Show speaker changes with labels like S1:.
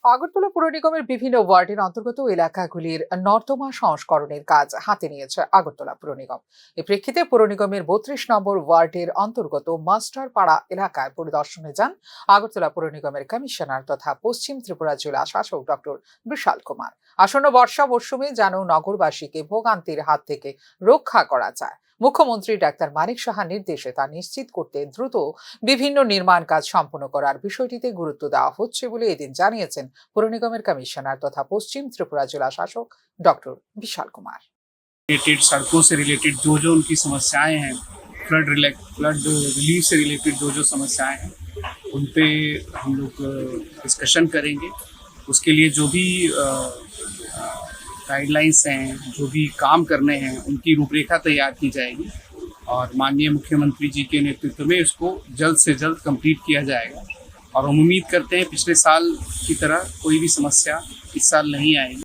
S1: আগরতলা পুর নিগমের বিভিন্ন ওয়ার্ডের অন্তর্গত এলাকাগুলির নর্দমা সংস্করণের কাজ হাতে নিয়েছে আগরতলা পুর নিগম। এ প্রেক্ষিতে পুর নিগমের ৩২ নম্বর ওয়ার্ডের অন্তর্গত মাস্টারপাড়া এলাকায় পরিদর্শনে যান আগরতলা পুর নিগমের কমিশনার তথা পশ্চিম ত্রিপুরা জেলা শাসক ডক্টর বিশাল কুমার। আসন্ন বর্ষা মরশুমে যেন নগরবাসীকে ভোগান্তির হাত থেকে রক্ষা করা যায়, মুখ্যমন্ত্রী ডাক্তার মানিক সাহার নির্দেশে তা নিশ্চিত করতে দ্রুত বিভিন্ন নির্মাণ কাজ সম্পন্ন করার বিষয়টিতে গুরুত্ব দেওয়া হচ্ছে বলে এদিন জানিয়েছেন পুর নিগমের কমিশনার তথা পশ্চিম ত্রিপুরা জেলা শাসক ডক্টর বিশাল कुमार।
S2: रिलेटेड सड़कों से रिलेटेड जो जो उनकी समस्याएं हैं, फ्लड रिलीफ से रिलेटेड जो जो समस्याएं हैं उन पे हम लोग डिस्कशन करेंगे। उसके लिए जो भी गाइडलाइंस हैं, जो भी काम करने हैं, उनकी रूपरेखा तैयार की जाएगी और माननीय मुख्यमंत्री जी के नेतृत्व में इसको जल्द से जल्द कंप्लीट किया जाएगा। और हम उम्मीद करते हैं पिछले साल की तरह कोई भी समस्या इस साल नहीं आएगी।